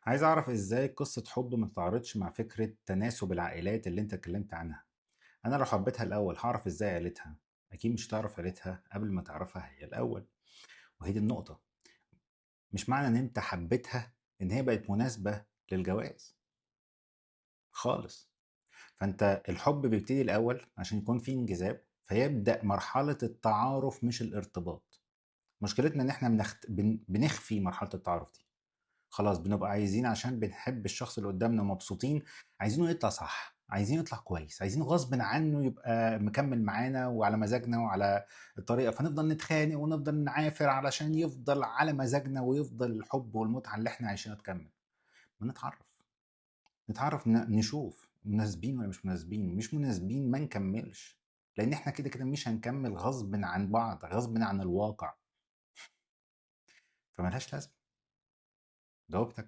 عايز أعرف إزاي قصة حب ما تتعارضش مع فكرة تناسب العائلات اللي أنت اتكلمت عنها. أنا لو حبيتها الأول هعرف إزاي عيلتها؟ أكيد مش هتعرف عيلتها قبل ما تعرفها هي الأول. وهي دي النقطة. مش معنى إن أنت حبيتها إن هي بقت مناسبة للجواز خالص. فأنت الحب بيبتدي الأول عشان يكون فيه انجذاب فيبدأ مرحلة التعارف مش الارتباط. مشكلتنا إن إحنا بنخفي مرحلة التعارف دي. خلاص بنبقى عايزين عشان بنحب الشخص اللي قدامنا ومبسوطين، عايزينه يطلع صح، عايزينه يطلع كويس، عايزينه غصب عنه يبقى مكمل معانا وعلى مزاجنا وعلى الطريقة، فنفضل نتخانق ونفضل نعافر علشان يفضل على مزاجنا ويفضل الحب والمتعة اللي احنا عايشينها تكمل. ونتعرف، نشوف مناسبين ولا مش مناسبين، مش مناسبين ما نكملش، لان احنا كده كده مش هنكمل غصب عن بعض، غصب عن الواقع. فملهاش لازمة. جاوبتك.